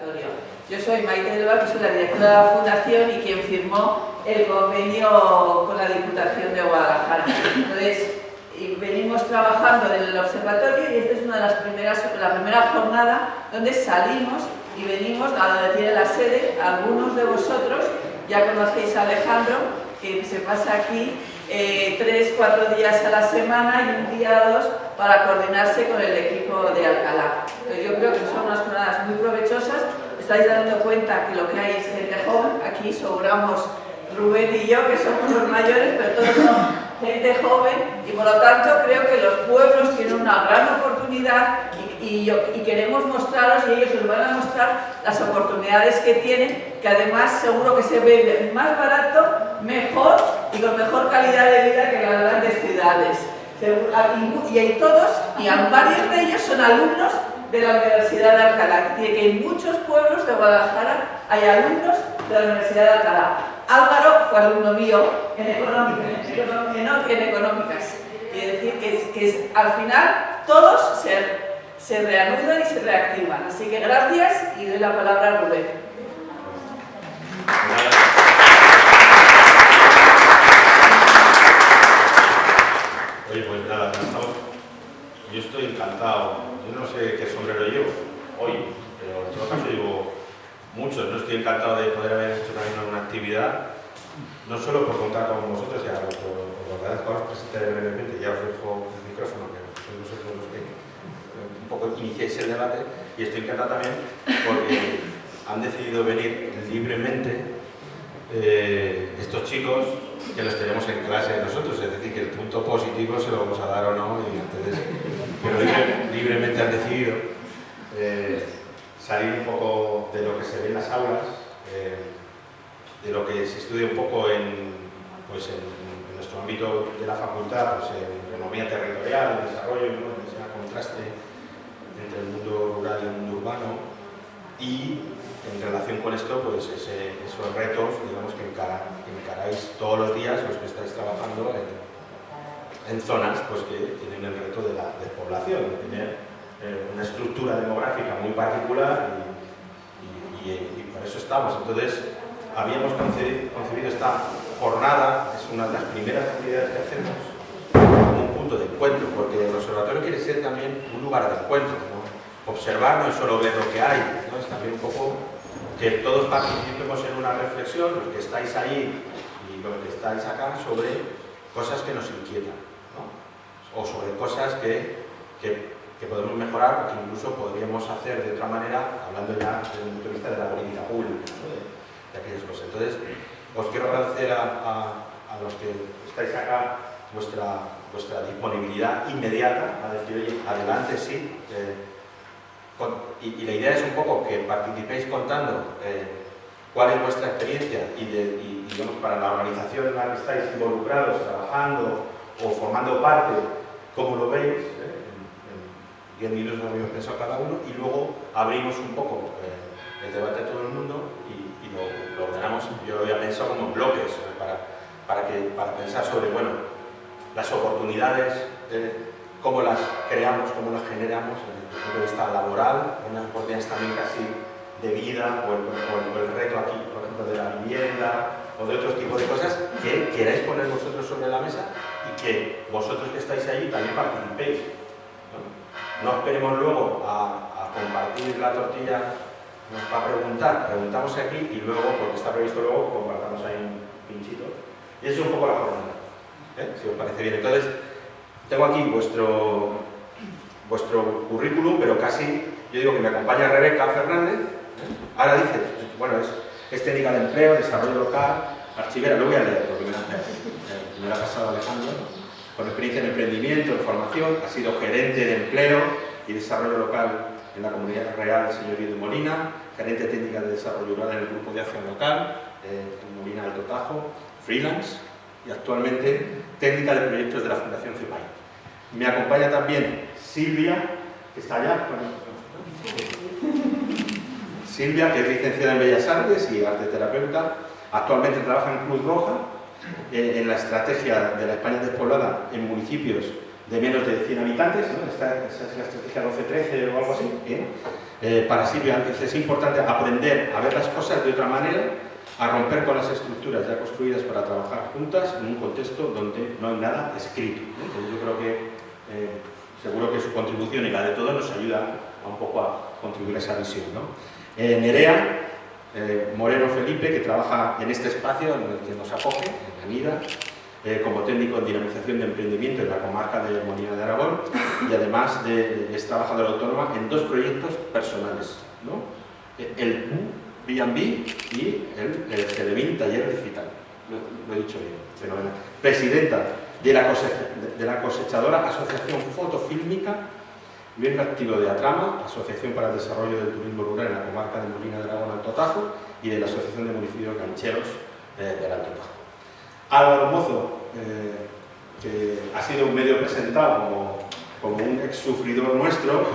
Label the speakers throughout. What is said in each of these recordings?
Speaker 1: Observatorio. Yo soy Maite del Val, que soy la directora de la Fundación y quien firmó el convenio con la Diputación de Guadalajara. Entonces, venimos trabajando en el observatorio y esta es una de las la primera jornada donde salimos y venimos a donde tiene la sede. Algunos de vosotros ya conocéis a Alejandro, que se pasa aquí 3-4 días a la semana y un día o 2 para coordinarse con el equipo de Alcalá. Entonces, yo creo que son unas jornadas muy provechosas. Estáis dando cuenta que lo que hay es gente joven. Aquí sobramos Rubén y yo, que somos los mayores, pero todos son gente joven y por lo tanto creo que los pueblos tienen una gran oportunidad y queremos mostraros, y ellos os van a mostrar las oportunidades que tienen, que además seguro que se ve más barato, mejor y con mejor calidad de vida que las grandes ciudades. Y hay todos, y varios de ellos son alumnos de la Universidad de Alcalá. Que en muchos pueblos de Guadalajara hay alumnos de la Universidad de Alcalá. Álvaro fue alumno mío en económicas. Quiere decir que al final todos se reanudan y se reactivan. Así que gracias y doy la palabra a Rubén.
Speaker 2: Oye, pues nada, yo estoy encantado. Yo no sé qué sombrero llevo hoy, pero en todo caso llevo muchos. No estoy encantado de poder haber hecho también una actividad, no solo por contar con vosotros, ya os agradezco a los presentes brevemente, ya os dejo el micrófono, que sois vosotros los que un poco iniciáis el debate, y estoy encantado también porque han decidido venir libremente estos chicos, que los tenemos en clase de nosotros, es decir, que el punto positivo se lo vamos a dar o no, y entonces, pero libremente han decidido salir un poco de lo que se ve en las aulas, de lo que se estudia un poco en nuestro ámbito de la facultad, pues en economía territorial, en desarrollo, ¿no? En ese contraste entre el mundo rural y el mundo urbano, y en relación con esto, pues esos retos, digamos, que encaráis todos los días los que estáis trabajando en zonas pues, que tienen el reto de la despoblación, de tener una estructura demográfica muy particular y por eso estamos. Entonces, habíamos concebido esta jornada, es una de las primeras actividades que hacemos, como un punto de encuentro, porque el observatorio quiere ser también un lugar de encuentro, ¿no? Observar no es solo ver lo que hay, ¿no? Es también un poco que todos participemos en una reflexión, los que estáis ahí y los que estáis acá, sobre cosas que nos inquietan, ¿no? O sobre cosas que podemos mejorar, o que incluso podríamos hacer de otra manera, hablando ya desde el punto de vista de la política pública, ¿no? de aquellas cosas. Entonces, os quiero agradecer a los que estáis acá vuestra disponibilidad inmediata a decir, oye, adelante, sí. Y la idea es un poco que participéis contando cuál es vuestra experiencia y digamos, para la organización en la que estáis involucrados, trabajando o formando parte, cómo lo veis. En 10 minutos lo habíamos pensado cada uno y luego abrimos un poco el debate a todo el mundo y lo ordenamos. Yo lo había pensado como bloques para pensar sobre, bueno, las oportunidades, cómo las creamos, cómo las generamos desde el punto de vista laboral, unas oportunidades también casi de vida, o el reto aquí, por ejemplo, de la vivienda, o de otros tipos de cosas que queráis poner vosotros sobre la mesa y que vosotros que estáis ahí también participéis. No esperemos luego a compartir la tortilla para preguntar, preguntamos aquí y luego, porque está previsto luego, compartamos ahí un pinchito. Y eso es un poco la jornada, si os parece bien. Entonces, tengo aquí vuestro currículum, pero casi, yo digo que me acompaña Rebeca Fernández. Ahora dice, bueno, es técnica de empleo, desarrollo local, archivera, lo voy a leer porque me lo ha pasado Alejandro, con experiencia en emprendimiento, en formación, ha sido gerente de empleo y desarrollo local en la Comunidad Real del Señorío de Molina, gerente técnica de desarrollo rural en el Grupo de Acción Local, en Molina Alto Tajo, freelance y actualmente técnica de proyectos de la Fundación CEPAI. Me acompaña también Silvia, que está allá. Silvia, que es licenciada en Bellas Artes y arteterapeuta, actualmente trabaja en Cruz Roja, en la estrategia de la España despoblada en municipios de menos de 100 habitantes, ¿no? Esa es la estrategia 12-13 o algo así. Para Silvia es importante aprender a ver las cosas de otra manera, a romper con las estructuras ya construidas para trabajar juntas en un contexto donde no hay nada escrito, ¿no? Entonces yo creo que seguro que su contribución y la de todos nos ayuda un poco a contribuir a esa visión, ¿no? Nerea Moreno Felipe, que trabaja en este espacio en el que nos acoge, en Anida, como técnico en dinamización de emprendimiento en la comarca de Molina de Aragón, y además es trabajadora autónoma en 2 proyectos personales, ¿no? El B&B y el Celevín Taller Digital. Lo he dicho bien, fenomenal. Presidenta de la cosechadora Asociación Fotofílmica, miembro activo de ATRAMA, Asociación para el Desarrollo del Turismo Rural en la comarca de Molina de Aragón, Alto Tajo, y de la Asociación de Municipios Gancheros del Alto Tajo. Álvaro Mozo, que ha sido un medio presentado como un ex sufridor nuestro,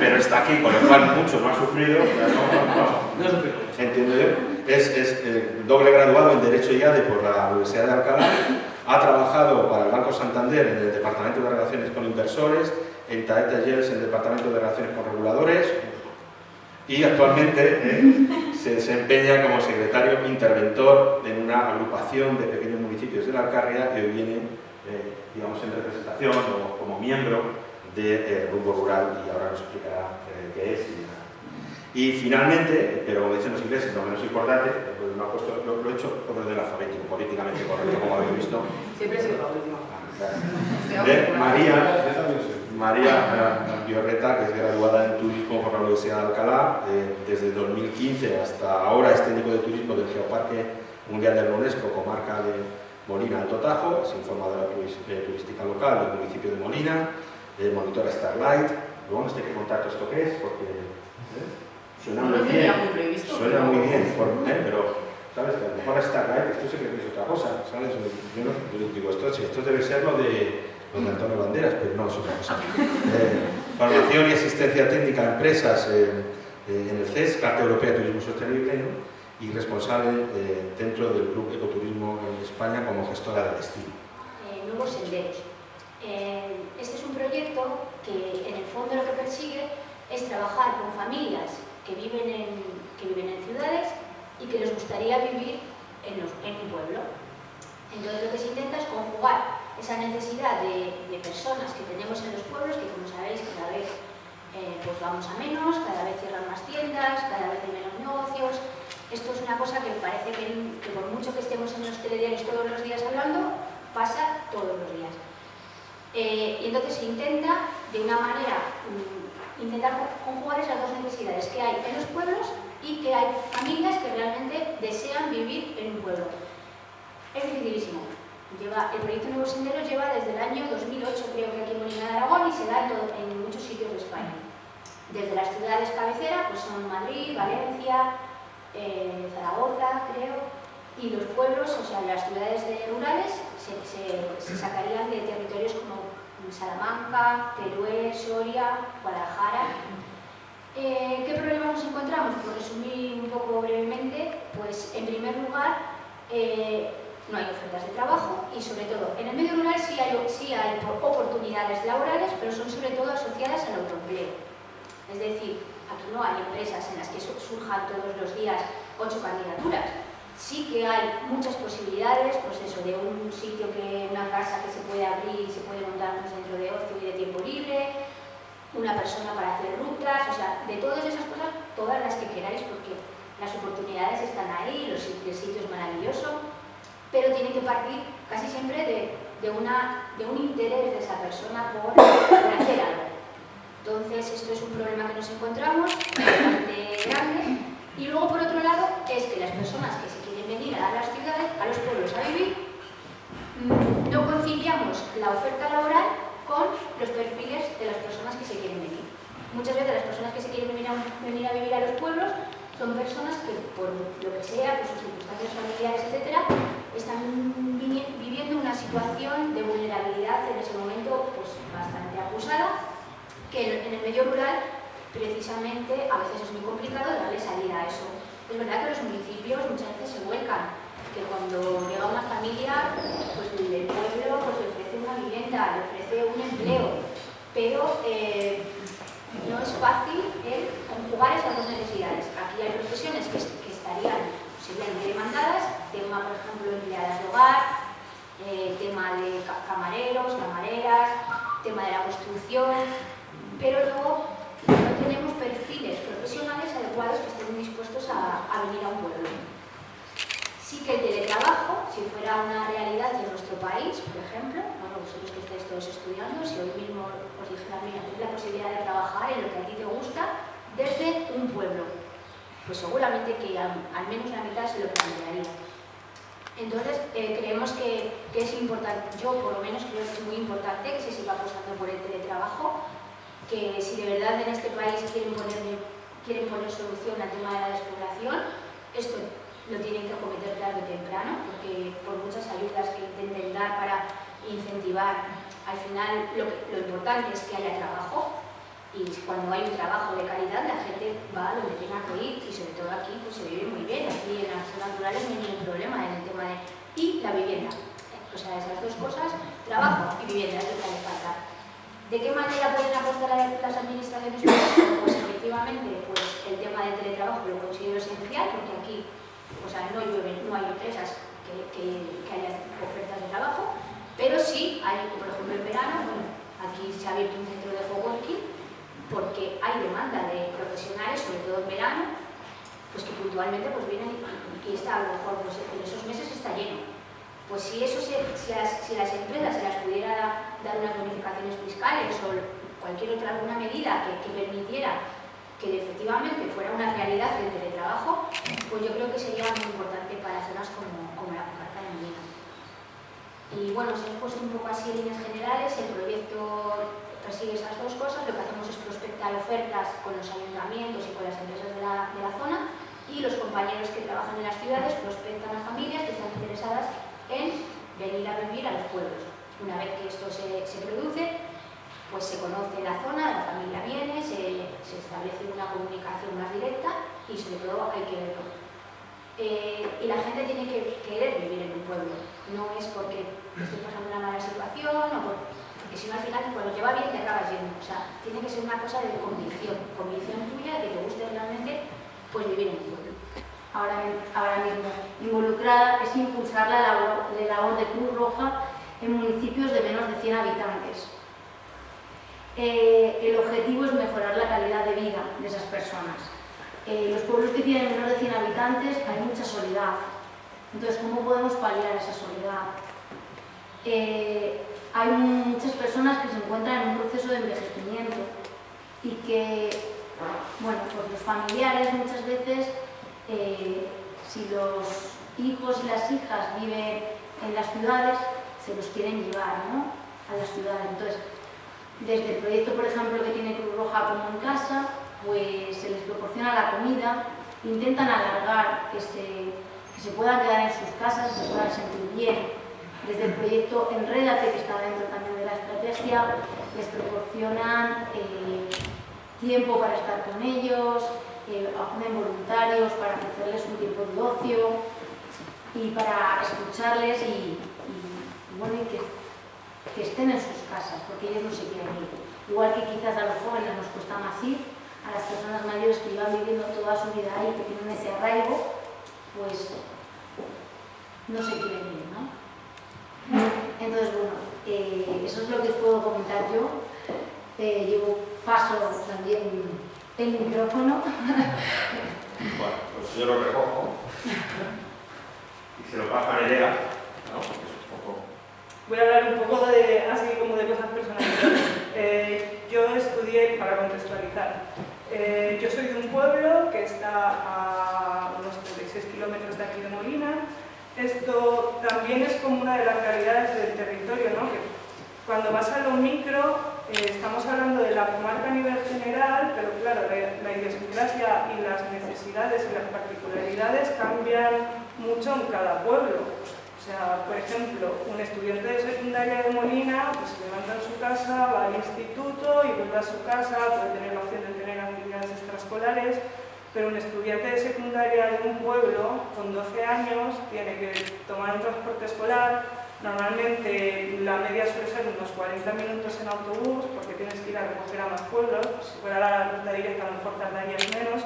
Speaker 2: pero está aquí, con lo cual mucho más sufrido. No sufrido. Entiendo yo. Es doble graduado en Derecho y ADE por la Universidad de Alcalá. Ha trabajado para el Banco Santander en el Departamento de Relaciones con Inversores, en Taeta Gels, en el Departamento de Relaciones con Reguladores, y actualmente se desempeña como secretario interventor en una agrupación de pequeños municipios de la Alcarria, que hoy viene, digamos, en representación o como miembro de Rumbo Rural, y ahora nos explicará qué es. Y finalmente, pero como dicen los ingleses, no menos importante, pues no ha puesto, lo he hecho por orden alfabético, políticamente correcto, como habéis visto.
Speaker 1: Siempre he sido la última.
Speaker 2: María Biorreta, que es graduada en Turismo por la Universidad de Alcalá, desde 2015 hasta ahora es técnico de turismo del Geoparque Mundial de la UNESCO, comarca de Molina, Alto Tajo, es informadora turística local del municipio de Molina, monitora Starlight. Luego nos tiene que contar todo esto qué es, porque suena muy bien, pero ¿sabes? Que a lo mejor Starlight, esto sé que es otra cosa, ¿sabes? Yo digo, esto debe ser lo de Antonio Banderas, pero no es otra cosa. Formación y asistencia técnica a empresas en el CES, Carta Europea de Turismo Sostenible, ¿no? Y responsable dentro del Club Ecoturismo en España como gestora de destino.
Speaker 3: Nuevos senderos. Este es un proyecto que en el fondo lo que persigue es trabajar con familias que viven en ciudades y que les gustaría vivir en un pueblo. Entonces lo que se intenta es conjugar esa necesidad de personas que tenemos en los pueblos, que como sabéis cada vez pues vamos a menos, cada vez cierran más tiendas, cada vez hay menos negocios. Esto es una cosa que parece que por mucho que estemos en los telediarios todos los días hablando, pasa todos los días. Y entonces se intenta de una manera intentar conjugar esas 2 necesidades que hay en los pueblos y que hay familias que realmente desean vivir en un pueblo. Es dificilísimo. El proyecto Nuevos Senderos lleva desde el año 2008, creo que aquí en Molina de Aragón, y se da en muchos sitios de España. Desde las ciudades cabecera, pues son Madrid, Valencia, Zaragoza, creo, y los pueblos, o sea, las ciudades rurales se sacarían de territorios como Salamanca, Teruel, Soria, Guadalajara. ¿Qué problemas nos encontramos? Por resumir un poco brevemente, pues en primer lugar, no hay ofertas de trabajo y sobre todo en el medio rural sí hay oportunidades laborales, pero son sobre todo asociadas al autoempleo. Es decir, aquí no hay empresas en las que surjan todos los días 8 candidaturas. Sí que hay muchas posibilidades, pues eso, de un sitio, una casa que se puede abrir y se puede montar un centro de ocio y de tiempo libre, una persona para hacer rutas, o sea, de todas esas cosas, todas las que queráis, porque las oportunidades están ahí, el sitio es maravilloso, pero tiene que partir casi siempre de un interés de esa persona por hacer algo. Entonces, esto es un problema que nos encontramos, bastante grande. Y luego, por otro lado, es que las personas que se quieren venir a las ciudades, a los pueblos a vivir, no conciliamos la oferta laboral con los perfiles de las personas que se quieren venir. Muchas veces las personas que se quieren venir a vivir a los pueblos son personas que, por lo que sea, por sus circunstancias familiares, etc., están viviendo una situación de vulnerabilidad en ese momento pues, bastante acusada, que en el medio rural, precisamente, a veces es muy complicado darle salida a eso. Es verdad que los municipios muchas veces se vuelcan, que cuando llega una familia, pues el pueblo pues, le ofrece una vivienda, le ofrece pero no es fácil conjugar esas dos necesidades. Aquí hay profesiones que estarían posiblemente demandadas, tema, por ejemplo, empleadas de hogar, tema de camareros, camareras, tema de la construcción, pero luego no tenemos perfiles profesionales adecuados que estén dispuestos a venir a un pueblo. Sí que el teletrabajo, si fuera una realidad en nuestro país, por ejemplo, bueno, vosotros que estáis todos estudiando, si hoy mismo os dijera, mira, tienes la posibilidad de trabajar en lo que a ti te gusta desde un pueblo, pues seguramente que al menos la mitad se lo plantearía. Entonces, creemos que es importante, yo por lo menos creo que es muy importante que se siga apostando por el teletrabajo, que si de verdad en este país quieren poner solución al tema de la despoblación, esto lo tienen que acometer tarde o temprano, porque por muchas ayudas que intenten dar para incentivar, al final lo importante es que haya trabajo, y cuando hay un trabajo de calidad la gente va a donde tenga que ir, y sobre todo aquí pues se vive muy bien, aquí en las zonas rurales no hay ningún problema en el tema de... y la vivienda, o sea, esas dos cosas, trabajo y vivienda, es lo que hace falta. ¿De qué manera pueden apostar las administraciones públicas? Pues efectivamente, pues el tema del teletrabajo lo considero esencial, porque aquí, o sea, no hay empresas que haya ofertas de trabajo, pero sí hay, por ejemplo, en verano, bueno, aquí se ha abierto un centro de coworking porque hay demanda de profesionales, sobre todo en verano, pues que puntualmente pues vienen y está, a lo mejor pues, en esos meses está lleno. Pues si las empresas se las pudiera dar unas bonificaciones fiscales o cualquier otra alguna medida que permitiera que efectivamente fuera una realidad el teletrabajo, pues yo creo que sería muy importante para zonas como la comarca de Molina. Y bueno, si hemos puesto un poco así en líneas generales, el proyecto persigue esas dos cosas. Lo que hacemos es prospectar ofertas con los ayuntamientos y con las empresas de la zona, y los compañeros que trabajan en las ciudades prospectan a familias que están interesadas en venir a vivir a los pueblos. Una vez que esto se produce, pues se conoce la zona, la familia viene, se establece una comunicación más directa y sobre todo hay que verlo. Y la gente tiene que querer vivir en un pueblo, no es porque esté pasando una mala situación o porque si no al final cuando te va bien te acabas yendo. O sea, tiene que ser una cosa de convicción tuya, de que te guste realmente pues vivir en un pueblo.
Speaker 4: Ahora mismo involucrada es impulsar la labor de Cruz Roja en municipios de menos de 100 habitantes. El objetivo es mejorar la calidad de vida de esas personas. Los pueblos que tienen menos de 100 habitantes hay mucha soledad. Entonces, ¿cómo podemos paliar esa soledad? Hay muchas personas que se encuentran en un proceso de envejecimiento y que, bueno, pues los familiares muchas veces, si los hijos y las hijas viven en las ciudades, se los quieren llevar, ¿no?, a las ciudades. Entonces, desde el proyecto, por ejemplo, que tiene Cruz Roja como en casa, pues se les proporciona la comida, intentan alargar que se puedan quedar en sus casas, que se puedan sentir bien. Desde el proyecto Enrédate, que está dentro también de la estrategia, les proporcionan tiempo para estar con ellos, acuden voluntarios para ofrecerles un tiempo de ocio y para escucharles y que estén en sus casas, porque ellos no se quieren ir. Igual que quizás a los jóvenes nos cuesta más ir, a las personas mayores que llevan viviendo toda su vida ahí, que tienen ese arraigo, pues no se quieren ir, ¿no? Entonces, bueno, eso es lo que os puedo comentar yo. Llevo paso también el micrófono.
Speaker 2: Bueno, pues yo lo recojo y se lo paso a Nerea, ¿no? Es un poco...
Speaker 5: Voy a hablar un poco así como de cosas personales. Yo estudié, para contextualizar, yo soy de un pueblo que está a unos 36 kilómetros de aquí de Molina. Esto también es como una de las realidades del territorio, ¿no? Que cuando vas a lo micro, estamos hablando de la comarca a nivel general, pero claro, la idiosincrasia y las necesidades y las particularidades cambian mucho en cada pueblo. O sea, por ejemplo, un estudiante de secundaria de Molina pues se levanta en su casa, va al instituto y vuelve a su casa, puede tener la opción de tener actividades extraescolares, pero un estudiante de secundaria de un pueblo con 12 años tiene que tomar un transporte escolar, Normalmente la media suele ser unos 40 minutos en autobús, porque tienes que ir a recoger a más pueblos. Si fuera la ruta directa, a lo mejor tardarías menos.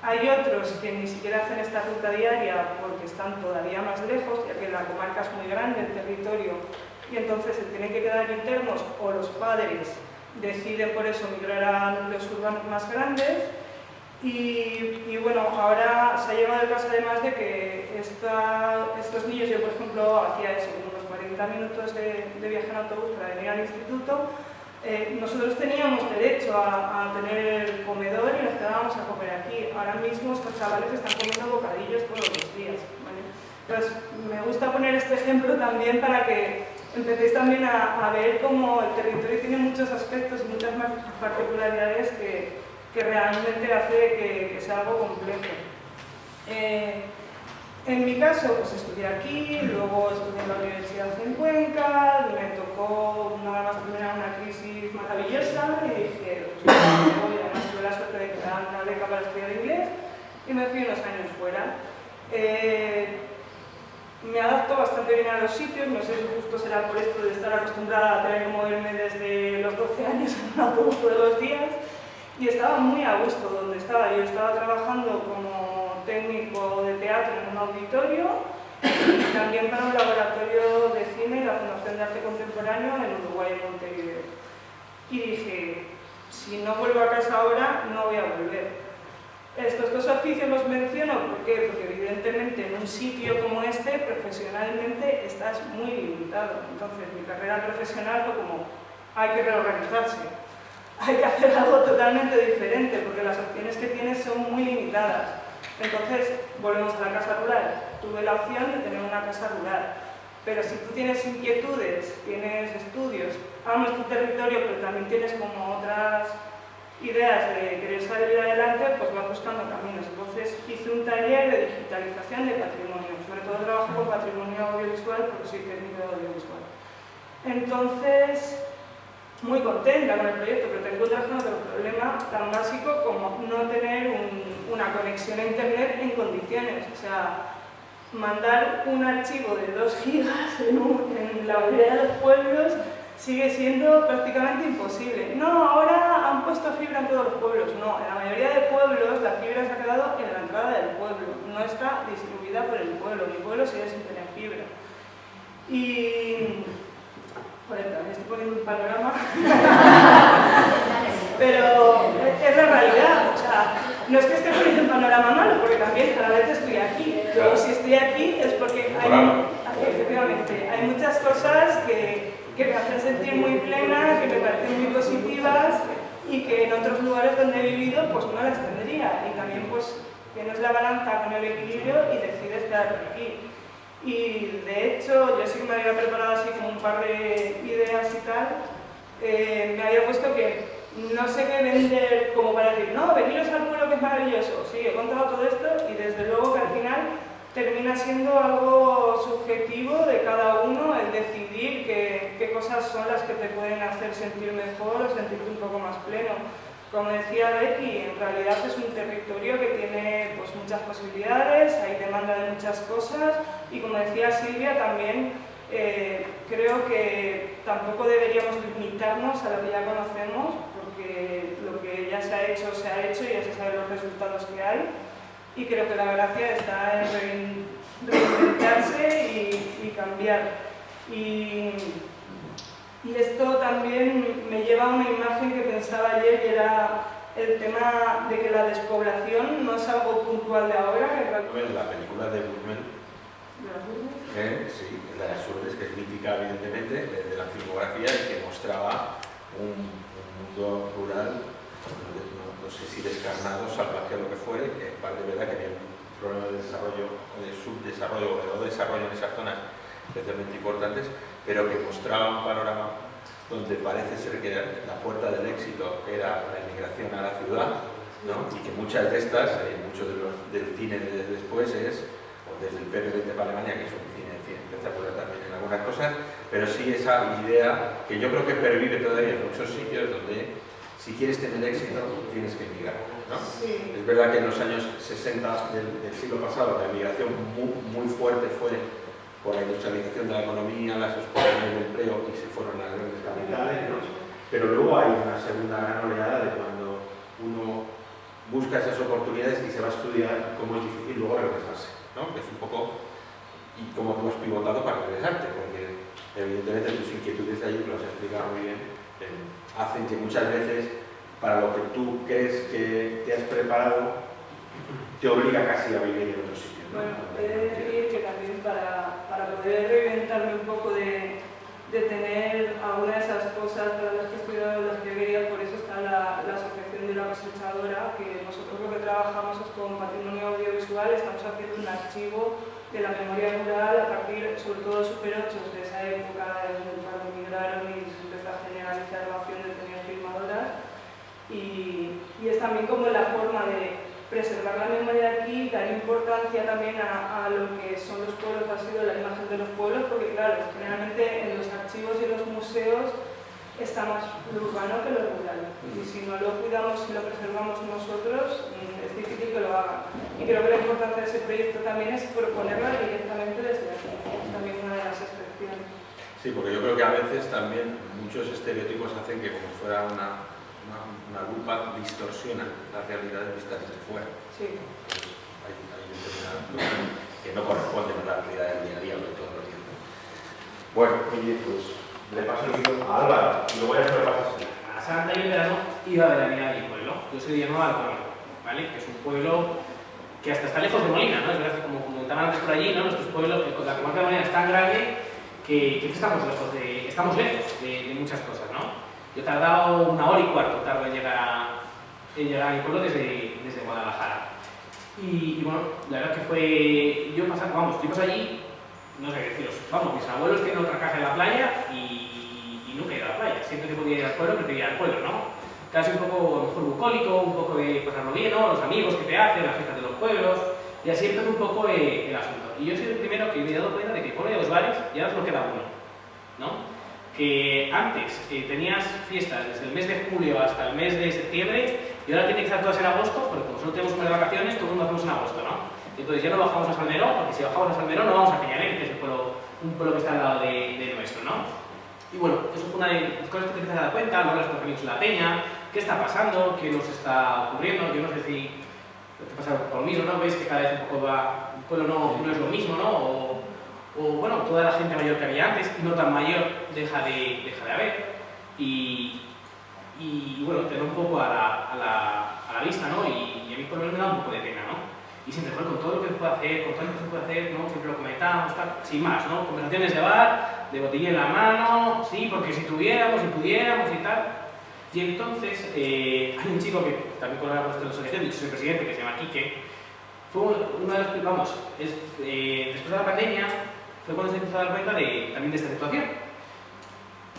Speaker 5: Hay otros que ni siquiera hacen esta ruta diaria porque están todavía más lejos, ya que la comarca es muy grande, el territorio, y entonces se tienen que quedar internos, o los padres deciden por eso migrar a núcleos urbanos más grandes. Y bueno, ahora se ha llegado el caso además de que estos niños, yo por ejemplo hacía eso, unos 40 minutos de viaje en autobús para venir al instituto. Nosotros teníamos derecho a tener el comedor y nos quedábamos a comer aquí. Ahora mismo estos chavales están comiendo bocadillos todos los días, ¿vale? Entonces, me gusta poner este ejemplo también para que empecéis también a ver cómo el territorio tiene muchos aspectos y muchas particularidades que realmente hace que sea algo complejo. En mi caso, pues estudié aquí, luego estudié en la universidad en Cuenca, me tocó nada más terminar una crisis maravillosa y dije, pues voy, además tuve la suerte de que me dan una beca para estudiar inglés y me fui unos años fuera. Me adapto bastante bien a los sitios, no sé si justo será por esto de estar acostumbrada a tener que moverme desde los 12 años en un autobús todos los días, y estaba muy a gusto donde estaba. Yo estaba trabajando como técnico de teatro en un auditorio y también para un laboratorio de cine y la Fundación de Arte Contemporáneo en Uruguay, en Montevideo. Y dije, si no vuelvo a casa ahora, no voy a volver. Estos dos oficios los menciono, ¿por qué? Porque evidentemente en un sitio como este, profesionalmente, estás muy limitado. Entonces, mi carrera profesional fue como, hay que reorganizarse, hay que hacer algo totalmente diferente, porque las opciones que tienes son muy limitadas. Entonces, volvemos a la casa rural. Tuve la opción de tener una casa rural, pero si tú tienes inquietudes, tienes estudios, amas tu territorio, pero también tienes como otras ideas de querer salir adelante, pues vas buscando caminos. Entonces hice un taller de digitalización de patrimonio, sobre todo trabajo con patrimonio audiovisual porque soy técnico de audiovisual. Entonces, muy contenta con el proyecto, pero te encuentras con otro problema tan básico como no tener una conexión a internet en condiciones. O sea, mandar un archivo de 2 gigas en la mayoría de los pueblos sigue siendo prácticamente imposible. No, ahora han puesto fibra en todos los pueblos. No, en la mayoría de pueblos la fibra se ha quedado en la entrada del pueblo, no está distribuida por el pueblo. Mi pueblo sigue sin tener fibra. Y... Joder, me estoy poniendo un panorama. Pero es la realidad. O sea, no es que esté poniendo un panorama malo, porque también a la vez estoy aquí. Luego, si estoy aquí es porque efectivamente, hay muchas cosas que me hacen sentir muy plena, que me parecen muy positivas y que en otros lugares donde he vivido pues no las tendría. Y también pues tienes la balanza con el equilibrio y decides quedarte aquí. Y de hecho, yo sí que me había preparado así como un par de ideas y tal. Me había puesto que no sé qué vender como para decir, no, veniros al pueblo que es maravilloso. Sí, he contado todo esto y desde luego que al final termina siendo algo subjetivo de cada uno el decidir qué cosas son las que te pueden hacer sentir mejor o sentirte un poco más pleno. Como decía Becky, en realidad es un territorio que tiene pues, muchas posibilidades, hay demanda de muchas cosas y como decía Silvia también creo que tampoco deberíamos limitarnos a lo que ya conocemos porque lo que ya se ha hecho y ya se saben los resultados que hay. Y creo que la gracia está en reinventarse y cambiar. Y esto también me lleva a una imagen que pensaba ayer, que era el tema de que la despoblación no es algo puntual de ahora.
Speaker 2: La película de Buñuel, sí, la de Azules, que es mítica evidentemente, de la filmografía y que mostraba un mundo rural, no sé si descarnado, salvaje o lo que fuere, que en parte verdad que había un problema de desarrollo, de subdesarrollo o de desarrollo en esas zonas especialmente importantes, pero que mostraba un panorama donde parece ser que la puerta del éxito era la inmigración a la ciudad, ¿no? Y que muchas de estas, mucho del cine de después es, o desde el PPT para Alemania, que es un cine espectacular también en algunas cosas, pero sí esa idea que yo creo que pervive todavía en muchos sitios donde si quieres tener éxito tienes que emigrar, ¿no?
Speaker 5: Sí.
Speaker 2: Es verdad que en los años 60 del siglo pasado la emigración muy fuerte fue por la industrialización de la economía, las explosiones de empleo y se fueron a las grandes capitales, ¿no? Pero luego hay una segunda gran oleada de cuando uno busca esas oportunidades y se va a estudiar cómo es difícil luego regresarse, ¿no? Que es un poco, y cómo tú has pivotado para regresarte, porque evidentemente tus inquietudes de allí, que lo has explicado muy bien, hacen que muchas veces, para lo que tú crees que te has preparado, te obliga casi a vivir en otro sitio, ¿no?
Speaker 5: Bueno, he de decir que también para poder reinventarme un poco de tener alguna de esas cosas para las que he estudiado, las que quería, por eso está la Asociación de la Cosechadora, que nosotros lo que trabajamos es con patrimonio audiovisual, estamos haciendo un archivo de la memoria rural a partir, sobre todo, super-8 de esa época, cuando migraron y se empezó a generalizar la opción de tener filmadoras, y es también como la forma de preservar la memoria de aquí, dar importancia también a lo que son los pueblos, ha sido la imagen de los pueblos, porque claro, generalmente en los archivos y los museos está más lo urbano que lo rural, y si no lo cuidamos y lo preservamos nosotros, es difícil que lo hagan. Y creo que la importancia de ese proyecto también es proponerla directamente desde aquí, es también una de las excepciones.
Speaker 2: Sí, porque yo creo que a veces también muchos estereotipos hacen que como fuera una lupa distorsiona las realidades vistas desde fuera.
Speaker 5: Sí.
Speaker 2: Hay determinadas cosas que no corresponden a la realidad del día a día de todos los días. Bueno, oye, pues le paso el micro a Álvaro y luego ya se lo pasas.
Speaker 6: A Santa y en verano iba a veranear a mi pueblo. Yo soy de Villanueva del Pueblo, ¿vale? Que es un pueblo que hasta está lejos de Molina, ¿no? Es verdad que como comentaban antes por allí, ¿no? Nuestros pueblos, la comarca de Molina es tan grande que estamos lejos de muchas cosas, ¿no? Yo he tardado 1 hora y cuarto tardo en llegar a mi pueblo desde Guadalajara. Y bueno, la verdad que fue... Yo paso allí, no sé qué deciros, vamos, mis abuelos tienen otra casa en la playa y nunca he ido a la playa. Siempre que podía ir al pueblo, prefería ir al pueblo, ¿no? Casi un poco, a lo mejor bucólico, un poco de pasarlo bien, ¿no? Los amigos que te hacen, las fiestas de los pueblos, y así empezó un poco el asunto. Y yo soy el primero que me he dado cuenta de que el pueblo hay 2 bares y ahora solo queda uno, ¿no? Que antes tenías fiestas desde el mes de julio hasta el mes de septiembre y ahora tienen que estar todas en agosto, porque como solo tenemos un mes de vacaciones, todo el mundo hacemos en agosto, ¿no? Entonces ya no bajamos a Salmerón, porque si bajamos a Salmerón no vamos a Peñalén, que es un pueblo que está al lado de nuestro, ¿no? Y bueno, eso fue una de las cosas que te empiezas a dar cuenta, hablas con amigos en la peña, qué está pasando, qué nos está ocurriendo. Yo no sé si te pasa por lo mismo, ¿no? Ves que cada vez un poco el pueblo no es lo mismo, ¿no? O bueno, toda la gente mayor que había antes y no tan mayor deja de haber. Y bueno, te da un poco a la vista, ¿no? Y a mí por lo menos me da un poco de pena, ¿no? Y siempre, con todo lo que se puede hacer, con todo lo que se puede hacer, ¿no? Siempre lo comentamos, tal, sin más, ¿no? Conversaciones de bar, de botella en la mano, sí, porque si tuviéramos, si pudiéramos y tal. Y entonces, hay un chico que también colabora con nuestra asociación, yo soy el presidente, que se llama Quique. Fue uno de los, después de la pandemia, fue cuando se empezó a dar cuenta también de esta situación.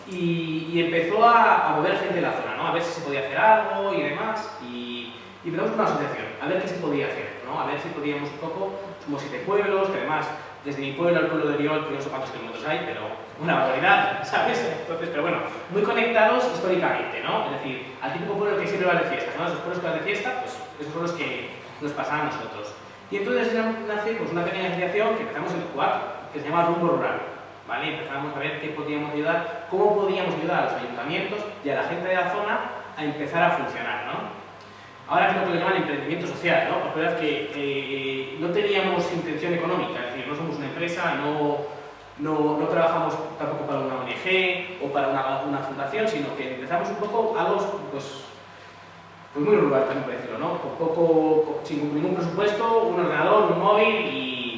Speaker 6: Y empezó a mover gente de la zona, ¿no? A ver si se podía hacer algo y demás. Y empezamos con una asociación, a ver qué se podía hacer, ¿no? A ver si podíamos un poco, somos 7 pueblos, que además, desde mi pueblo al pueblo de Oriol, que no sé cuántos kilómetros hay, pero una barbaridad, ¿sabes? Entonces, pero bueno, muy conectados históricamente, ¿no? Es decir, al típico pueblo que siempre va de fiestas, ¿no? Esos pueblos que van de fiesta, pues esos son los que nos pasan a nosotros. Y entonces nace pues, una pequeña asociación que empezamos en el 4, que se llama Rumbo Rural, ¿vale? Empezamos a ver qué podíamos ayudar, cómo podíamos ayudar a los ayuntamientos y a la gente de la zona a empezar a funcionar, ¿no? Ahora creo que lo llaman emprendimiento social, ¿no? Porque la verdad es que no teníamos intención económica, es decir, no somos una empresa, no trabajamos tampoco para una ONG o para una fundación, sino que empezamos un poco algo, pues muy rural también por decirlo, ¿no? Sin ningún presupuesto, un ordenador, un móvil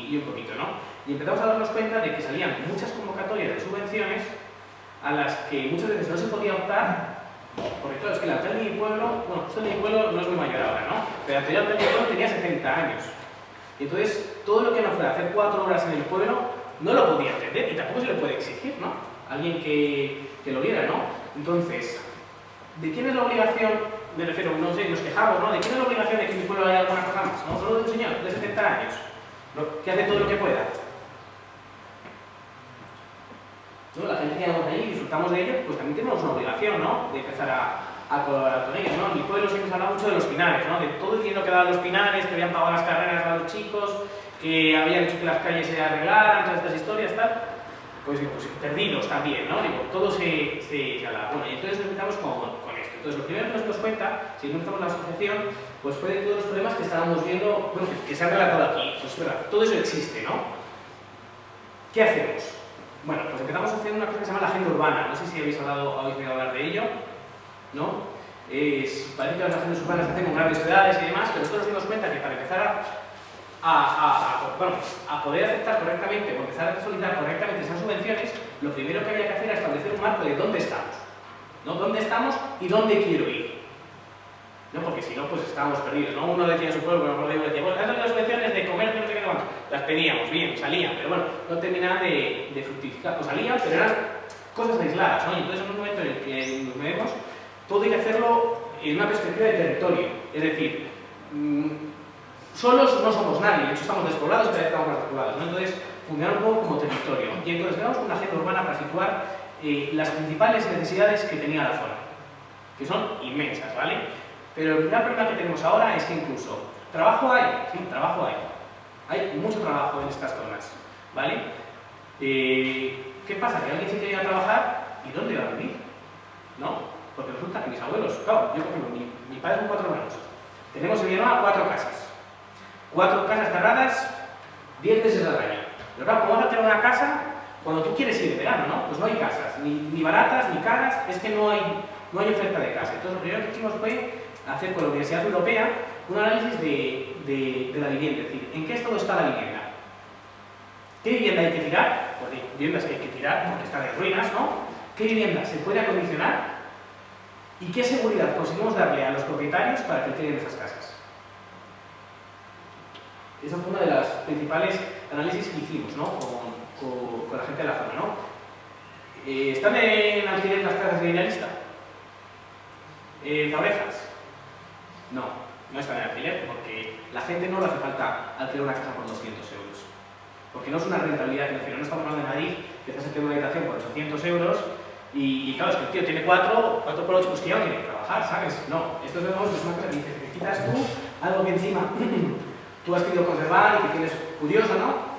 Speaker 6: y un poquito, ¿no? Y empezamos a darnos cuenta de que salían muchas convocatorias de subvenciones a las que muchas veces no se podía optar, porque claro, es que el alcalde de mi pueblo, bueno, esto de mi pueblo no es muy mayor ahora, ¿no? Pero el anterior alcalde de mi pueblo tenía 70 años. Y entonces, todo lo que no fuera hacer 4 horas en el pueblo, no lo podía entender y tampoco se le puede exigir, ¿no? Alguien que lo viera, ¿no? Entonces, ¿de quién es la obligación? Me refiero, no sé, nos quejamos, ¿no? ¿De quién es la obligación de que en mi pueblo haya alguna cosa más? ¿No? Solo de un señor de 70 años, ¿no? Que hace todo lo que pueda. ¿No? La gente que vamos allí y disfrutamos de ello, pues también tenemos una obligación, ¿no? De empezar a colaborar con ellos, ¿no? En mi pueblo siempre se habla mucho de los pinares, ¿no? De todo el dinero que daban los pinares, que habían pagado las carreras a los chicos, que habían hecho que las calles se arreglaran, todas estas historias, tal, pues perdidos también, ¿no? Digo, todo se ala. Bueno, y entonces nos empezamos con esto. Entonces, lo primero que nos dimos cuenta, si no empezamos la asociación, pues fue de todos los problemas que estábamos viendo, bueno, que se han relatado aquí. Pues es verdad, todo eso existe, ¿no? ¿Qué hacemos? Bueno, pues empezamos a hacer una cosa que se llama la agenda urbana. No sé si habéis oído hablar de ello, ¿no? Parece que las agendas urbanas se hacen con grandes ciudades y demás, pero nosotros nos dimos cuenta que para empezar a poder aceptar correctamente o empezar a solicitar correctamente esas subvenciones, lo primero que había que hacer era establecer un marco de dónde estamos, ¿no? ¿Dónde estamos y dónde quiero ir? ¿No? Porque si no, pues estábamos perdidos, ¿no? Uno decía en su pueblo, por ejemplo, decía, bueno, estas son las subvenciones de comercio, no sé qué, no, las pedíamos, bien, salían, pero bueno, no terminaban de fructificar, o salían, pero eran cosas aisladas, ¿no? Y entonces en un momento en el que nos vemos, todo hay que hacerlo en una perspectiva de territorio, es decir, solos no somos nadie, de hecho estamos despoblados, cada vez estamos más despoblados, ¿no? Entonces funcionar un poco como territorio. Y entonces tenemos una agenda urbana para situar las principales necesidades que tenía la zona, que son inmensas, ¿vale? Pero el gran problema que tenemos ahora es que incluso trabajo hay, sí, trabajo hay mucho trabajo en estas zonas, ¿vale? ¿Qué pasa? Que alguien se quiere ir a trabajar y ¿dónde va a vivir? ¿No? Porque resulta que mis abuelos, claro, yo por ejemplo, mi padre son 4 hermanos, tenemos en Villanueva 4 casas. 4 casas cerradas, 10 meses al año. Pero claro, ¿cómo vas a tener una casa cuando tú quieres ir de verano, no? Pues no hay casas, ni baratas, ni caras, es que no hay oferta de casa. Entonces lo primero que hicimos fue hacer con la Universidad Europea un análisis de la vivienda, es decir, ¿en qué estado está la vivienda? ¿Qué vivienda hay que tirar? Pues hay viviendas que hay que tirar porque están en ruinas, ¿no? ¿Qué vivienda se puede acondicionar? ¿Y qué seguridad conseguimos darle a los propietarios para que tienen esas casas? Esa fue una de las principales análisis que hicimos, ¿no? con la gente de la zona, ¿no? ¿Están en alquiler las casas de Idealista? ¿Zabrejas? No están en alquiler porque la gente no le hace falta alquilar una casa por 200 euros. Porque no es una rentabilidad financiera. No estamos hablando de Madrid, que estás haciendo una habitación por 800 euros y claro, es que el tío tiene 4 por 8, pues que ya no tiene que trabajar, ¿sabes? No, esto es una cosa que dices, que quitas tú algo que encima tú has querido conservar y que tienes curioso, ¿no?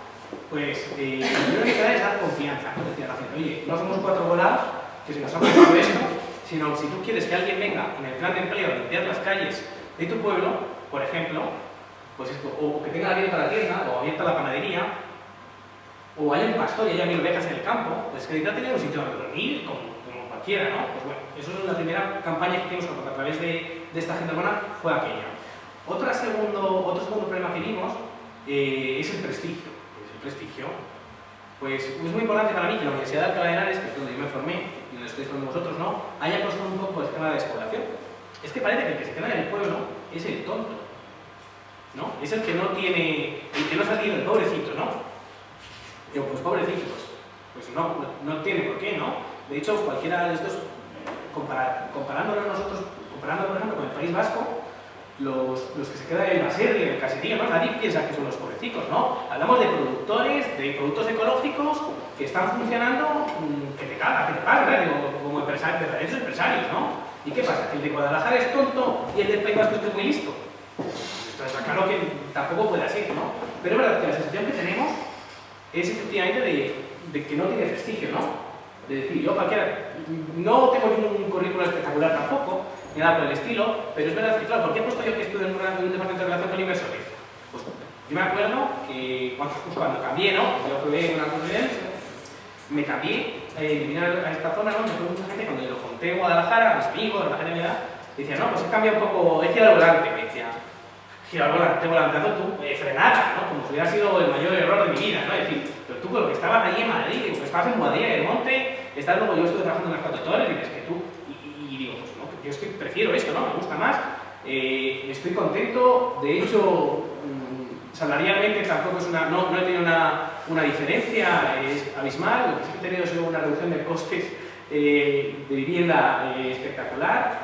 Speaker 6: Pues lo primero que queda es dar confianza, ¿no? Decir a la gente, oye, no somos 4 volados que se nos ha pasado esto, sino si tú quieres que alguien venga en el plan de empleo a limpiar las calles de tu pueblo, por ejemplo, pues esto, o que tenga abierta la tienda, o abierta la panadería, o haya un pastor y haya 1000 ovejas en el campo, pues que necesita tener un sitio donde dormir, como cualquiera, ¿no? Pues bueno, eso es la primera campaña que hicimos a través de esta agenda urbana, fue aquella. Otro segundo problema que vimos es el prestigio. Pues es muy importante para mí que la Universidad de Alcalá de Henares, que es donde yo me formé y donde estáis formando vosotros, ¿no?, haya puesto un poco el tema de la despoblación. Es que parece que el que se queda en el pueblo es el tonto, ¿no? Es el que no ha salido, el pobrecito, ¿no? Digo, pues pobrecito, pues no tiene por qué, ¿no? De hecho, cualquiera de estos, comparándolo por ejemplo con el País Vasco, los que se quedan en el baserri, en el caserío, ¿no? Nadie piensa que son los pobrecitos, ¿no? Hablamos de productores, de productos ecológicos que están funcionando, que te caga, que te pagan, ¿verdad? Digo, como empresarios, verdaderos empresarios, ¿no? ¿Y qué pasa? ¿Que el de Guadalajara es tonto y el del País Vasco es muy listo? Esto está claro que tampoco puede ser, ¿no? Pero es verdad que la sensación que tenemos es efectivamente de que no tiene prestigio, ¿no? De decir, yo cualquiera, no tengo ningún currículo espectacular tampoco, ni nada por el estilo, pero es verdad que, claro, ¿por qué he puesto yo que estudio en un departamento de relación con inversores? Pues yo me acuerdo que cuando cambié, ¿no? Yo probé una consultoría, me cambié de venir a esta zona, ¿no? Me acuerdo mucha gente cuando lo conté en Guadalajara, a mis amigos, a la gente de mi edad, decía, no, pues he cambiado un poco, he girado el volante, me decía, gira el volante, volanteado tú, frenada, ¿no? Como si hubiera sido el mayor error de mi vida, ¿no? Es decir, pero tú con lo que estabas ahí en Madrid, que estabas en Boadilla del Monte, estás luego, yo estuve trabajando en las 4 torres, y dices que tú, y digo, pues no, yo es que prefiero esto, ¿no? Me gusta más, estoy contento, de hecho, salarialmente tampoco es no he tenido una diferencia, es abismal, lo que sí que he tenido es una reducción de costes de vivienda espectacular,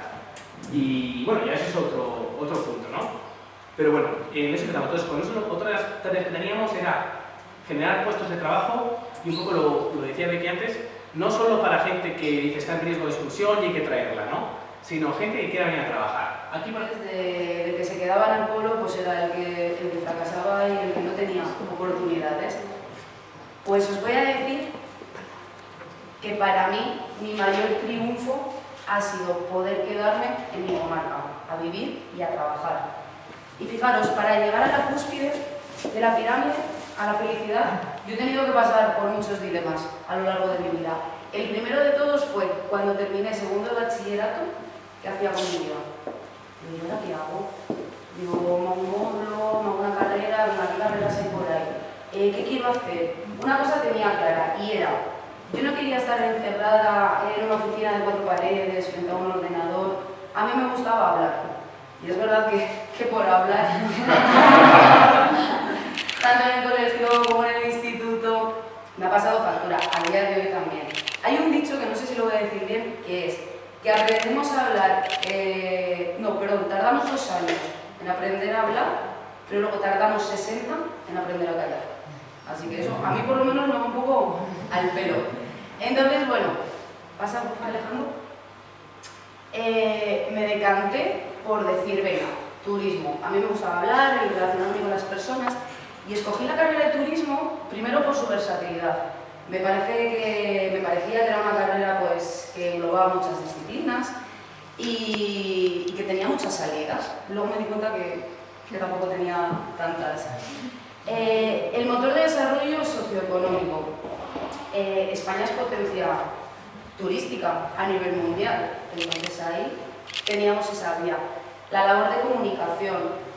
Speaker 6: y bueno, ya ese es otro punto, ¿no? Pero bueno, en eso empezamos. Entonces, con eso, otras tareas que teníamos era generar puestos de trabajo, y un poco lo decía Becky antes, no solo para gente que dice está en riesgo de exclusión y hay que traerla, ¿no? sino gente que quiera venir a trabajar. Aquí,
Speaker 7: De que se quedaba en el pueblo, pues era el que fracasaba y el que no tenía oportunidades. Pues os voy a decir que para mí mi mayor triunfo ha sido poder quedarme en mi comarca, a vivir y a trabajar. Y fijaros, para llegar a la cúspide de la pirámide, a la felicidad, yo he tenido que pasar por muchos dilemas a lo largo de mi vida. El primero de todos fue cuando terminé segundo de bachillerato, ¿qué hacía con mi vida? Digo, ¿y ahora qué hago? Digo, me hago un módulo, me hago una carrera, una carrera así por ahí. ¿Qué quiero hacer? Una cosa tenía clara y era, yo no quería estar encerrada en una oficina de 4 paredes, frente a un ordenador. A mí me gustaba hablar. Y es verdad que por hablar, tanto en el colegio como en el instituto, me ha pasado factura, a día de hoy también. Hay un dicho que no sé si lo voy a decir bien, que es que aprendemos a hablar, tardamos 2 años en aprender a hablar, pero luego tardamos 60 en aprender a callar. Así que eso, a mí por lo menos me va un poco al pelo. Entonces, bueno, pasa, por favor, Alejandro. Me decanté por decir, venga, turismo. A mí me gustaba hablar y relacionarme con las personas y escogí la carrera de turismo primero por su versatilidad. Me parecía que era una carrera pues, que englobaba muchas disciplinas y que tenía muchas salidas. Luego me di cuenta que tampoco tenía tantas. El motor de desarrollo socioeconómico. España es potencia turística a nivel mundial, entonces ahí teníamos esa vía. La labor de comunicación.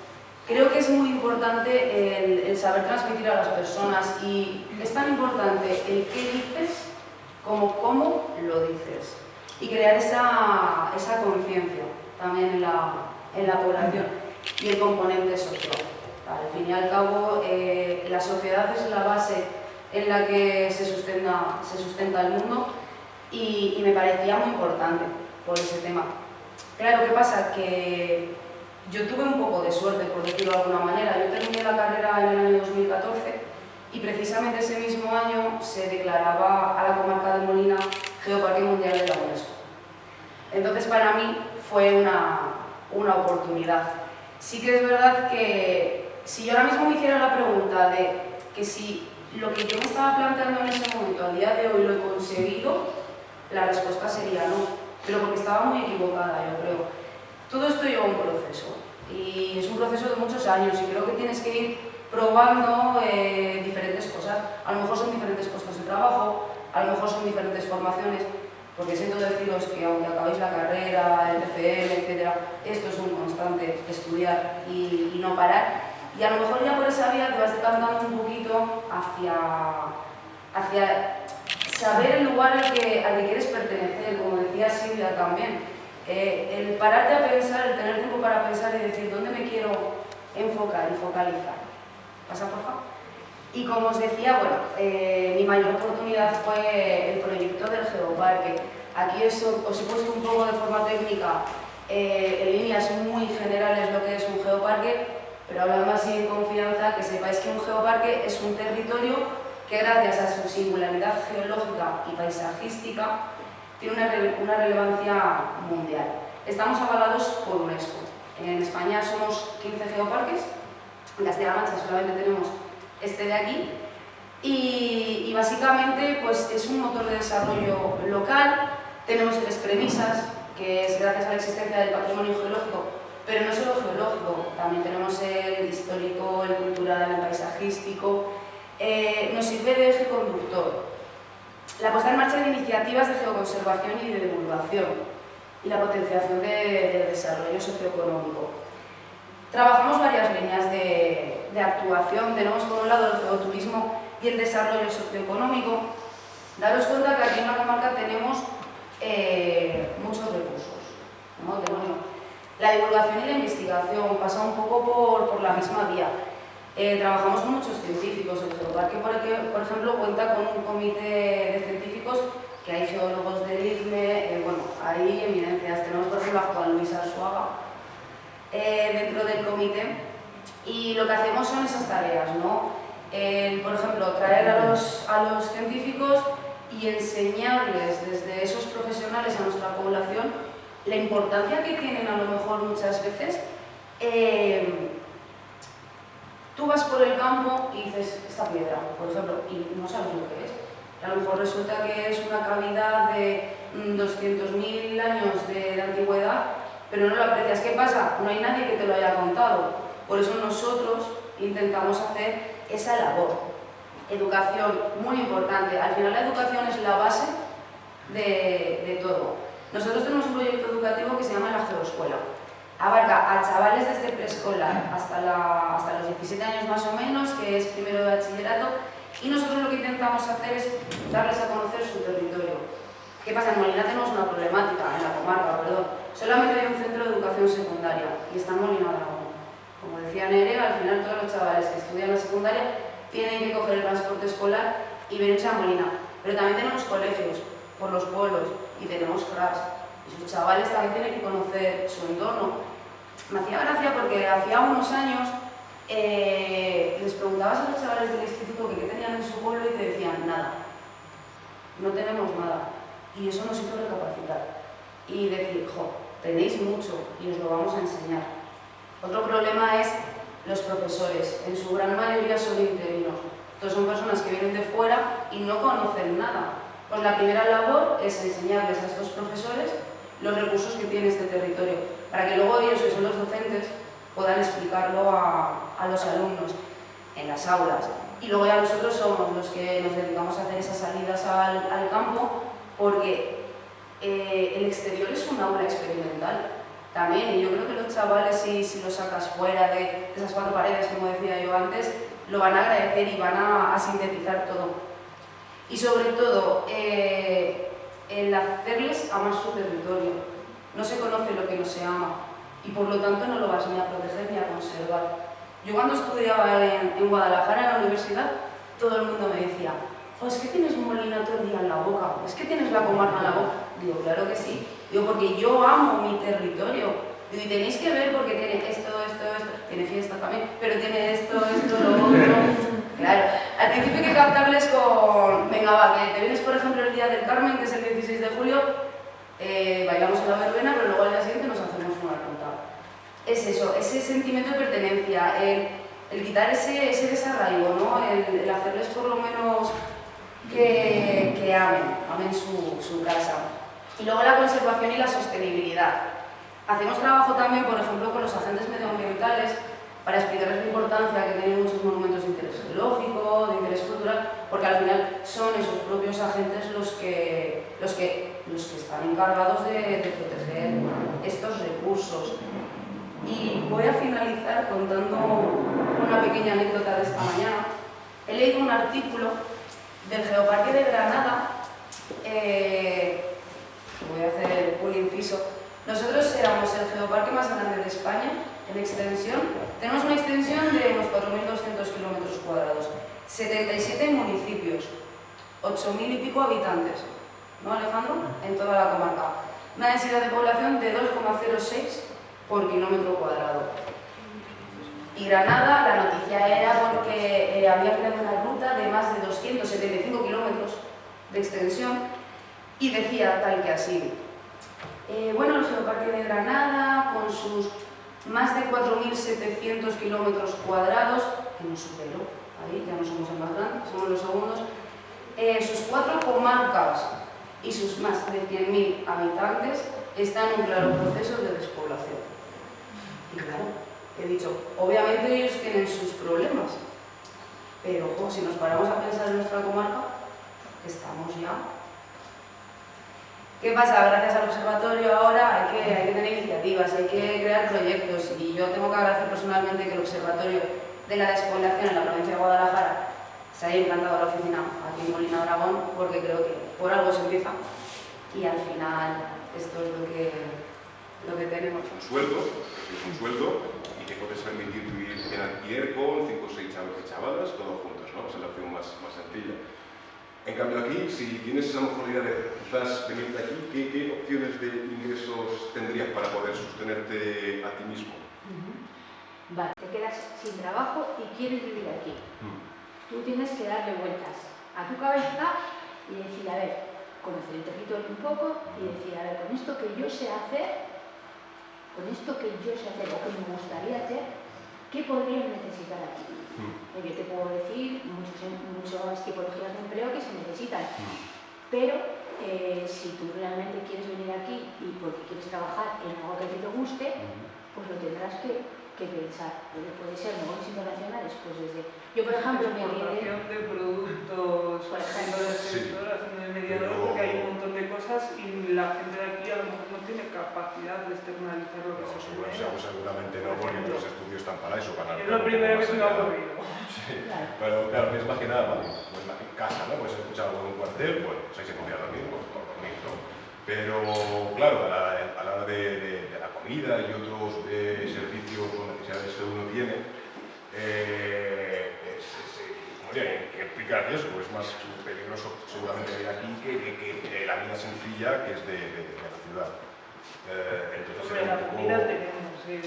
Speaker 7: Creo que es muy importante el saber transmitir a las personas y es tan importante el qué dices como cómo lo dices y crear esa conciencia también en la población y el componente social. Al fin y al cabo, la sociedad es la base en la que se sustenta el mundo y me parecía muy importante por ese tema. Claro, ¿qué pasa? Que yo tuve un poco de suerte, por decirlo de alguna manera. Yo terminé la carrera en el año 2014 y precisamente ese mismo año se declaraba a la comarca de Molina Geoparque Mundial de la UNESCO. Entonces para mí fue una oportunidad. Sí que es verdad que si yo ahora mismo me hiciera la pregunta de que si lo que yo me estaba planteando en ese momento, a día de hoy, lo he conseguido, la respuesta sería no, pero porque estaba muy equivocada, yo creo. Todo esto lleva un proceso y es un proceso de muchos años y creo que tienes que ir probando diferentes cosas. A lo mejor son diferentes puestos de trabajo, a lo mejor son diferentes formaciones, porque siento deciros que aunque acabéis la carrera, el TFM, etc., esto es un constante estudiar y no parar. Y a lo mejor ya por esa vía te vas decantando un poquito hacia saber el lugar al que quieres pertenecer, como decía Silvia también. El pararte a pensar, el tener tiempo para pensar y decir dónde me quiero enfocar y focalizar. ¿Pasa, por favor? Y como os decía, bueno, mi mayor oportunidad fue el proyecto del Geoparque. Aquí os he puesto un poco de forma técnica, en líneas muy generales, lo que es un geoparque, pero hablando así en confianza, que sepáis que un geoparque es un territorio que gracias a su singularidad geológica y paisajística tiene una relevancia mundial. Estamos avalados por UNESCO. En España somos 15 geoparques, en Castilla-La Mancha solamente tenemos este de aquí y básicamente pues, es un motor de desarrollo local. Tenemos 3 premisas, que es gracias a la existencia del patrimonio geológico, pero no solo geológico, también tenemos el histórico, el cultural, el paisajístico. Nos sirve de eje conductor. La puesta en marcha de iniciativas de geoconservación y de divulgación y la potenciación del desarrollo socioeconómico. Trabajamos varias líneas de actuación. Tenemos por un lado el geoturismo y el desarrollo socioeconómico. Daros cuenta que aquí en la comarca tenemos muchos recursos, ¿no? Tenemos la divulgación y la investigación, pasa un poco por la misma vía. Trabajamos con muchos científicos. El Geoparque, por ejemplo, cuenta con un comité de científicos que hay geólogos del ICME, bueno, hay eminencias. Tenemos, por ejemplo, a Juan Luis Arzuaga dentro del comité y lo que hacemos son esas tareas, ¿no? Por ejemplo, traer a los científicos y enseñarles desde esos profesionales a nuestra población la importancia que tienen a lo mejor muchas veces, tú vas por el campo y dices, esta piedra, por ejemplo, y no sabes lo que es. A lo mejor resulta que es una cavidad de 200.000 años de antigüedad, pero no lo aprecias. ¿Qué pasa? No hay nadie que te lo haya contado. Por eso nosotros intentamos hacer esa labor. Educación, muy importante. Al final la educación es la base de todo. Nosotros tenemos un proyecto educativo que se llama la Geoescuela. Abarca a chavales desde preescolar hasta los 17 años más o menos, que es primero de bachillerato, y nosotros lo que intentamos hacer es darles a conocer su territorio. ¿Qué pasa? En Molina tenemos una problemática, en la comarca, perdón. Solamente hay un centro de educación secundaria y está en Molina de Aragón. Como decía Nerea, al final todos los chavales que estudian la secundaria tienen que coger el transporte escolar y venirse a Molina. Pero también tenemos colegios por los pueblos y tenemos CRAS. Y sus chavales también tienen que conocer su entorno. Me hacía gracia porque hacía unos años les preguntabas a los chavales del instituto que qué tenían en su pueblo y te decían nada. No tenemos nada. Y eso nos hizo recapacitar. Y decir, jo, tenéis mucho y os lo vamos a enseñar. Otro problema es los profesores. En su gran mayoría son interinos. Entonces son personas que vienen de fuera y no conocen nada. Pues la primera labor es enseñarles a estos profesores los recursos que tiene este territorio, para que luego ellos, que son los docentes, puedan explicarlo a los alumnos en las aulas. Y luego ya nosotros somos los que nos dedicamos a hacer esas salidas al campo, porque el exterior es un aula experimental también, y yo creo que los chavales, si los sacas fuera de esas cuatro paredes, como decía yo antes, lo van a agradecer y van a sintetizar todo. Y sobre todo, el hacerles amar su territorio. No se conoce lo que no se ama y por lo tanto no lo vas ni a proteger ni a conservar. Yo cuando estudiaba en Guadalajara, en la universidad, todo el mundo me decía, oh, es que tienes Molina todo el día en la boca, es que tienes la comarca en la boca. Digo, claro que sí. Digo, porque yo amo mi territorio. Digo, y tenéis que ver porque tiene esto, tiene fiesta también, pero tiene esto, lo otro. Claro, al principio hay que captarles con, venga va, que te vienes por ejemplo el Día del Carmen, que es el 16 de julio, bailamos en la verbena, pero luego al día siguiente nos hacemos una ruta. Es eso, ese sentimiento de pertenencia, el quitar ese desarraigo, ¿no? El hacerles por lo menos que amen su casa. Y luego la conservación y la sostenibilidad. Hacemos trabajo también, por ejemplo, con los agentes medioambientales para explicarles la importancia que tienen muchos monumentos de interés geológico, de interés cultural, porque al final son esos propios agentes los que están encargados de proteger estos recursos. Y voy a finalizar contando una pequeña anécdota de esta mañana. He leído un artículo del Geoparque de Granada. Voy a hacer un inciso. Nosotros éramos el geoparque más grande de España en extensión. Tenemos una extensión de unos 4.200 kilómetros cuadrados, 77 municipios, 8.000 y pico habitantes, ¿no, Alejandro? En toda la comarca. Una densidad de población de 2,06 por kilómetro cuadrado. Y Granada, la noticia era porque había creado una ruta de más de 275 kilómetros de extensión y decía tal que así. Bueno, el Geoparque de Granada, con sus más de 4.700 kilómetros cuadrados, que nos superó, ahí ya no somos el más grande, somos los segundos, sus 4 comarcas y sus más de 100.000 habitantes están en un claro proceso de despoblación. Y claro, he dicho, obviamente ellos tienen sus problemas, pero ojo, si nos paramos a pensar en nuestra comarca, estamos ya. ¿Qué pasa? Gracias al observatorio ahora hay que tener iniciativas, hay que crear proyectos y yo tengo que agradecer personalmente que el observatorio de la despoblación en la provincia de Guadalajara se haya implantado la oficina aquí en Molina de Aragón, porque creo que por algo se empieza y al final esto es lo que tenemos.
Speaker 8: Es un sueldo y te puedes permitir vivir en alquiler con 5 o 6 chavalas, todos juntos, ¿no? Esa es la opción más sencilla. En cambio aquí, si tienes esa mejor idea de quizás venirte aquí, ¿qué opciones de ingresos tendrías para poder sostenerte a ti mismo?
Speaker 9: Vale, te quedas sin trabajo y quieres vivir aquí. Tú tienes que darle vueltas a tu cabeza y decir, a ver, conocer el territorio un poco y decir, a ver, con esto que yo sé hacer, o que me gustaría hacer, ¿qué podrías necesitar aquí? Yo te puedo decir muchas tipologías de empleo que se necesitan, pero si tú realmente quieres venir aquí y porque quieres trabajar en algo que a ti te guste, pues lo tendrás que pensar. Puede ser negocios internacionales, pues desde... Yo, por ejemplo, me quedé...
Speaker 5: de productos, haciendo de sector, haciendo de mediador, porque hay un montón de cosas y la gente de aquí a lo mejor no tiene capacidad de externalizar lo que se supone.
Speaker 8: Seguramente no, porque los estudios están para eso, para...
Speaker 5: Es lo primero que se me ha ocurrido.
Speaker 8: Sí, pero claro, es más que nada, vale, pues en casa, ¿no? Pues he escuchado en un cuartel, pues ahí se podía dormir, pues por dormir, ¿no? Pero claro, a la hora de la comida y otros servicios o necesidades que uno tiene, hay que explicar eso, es más peligroso seguramente vivir aquí que la vida sencilla que es de la ciudad.
Speaker 5: Sobre la comida tenemos eso.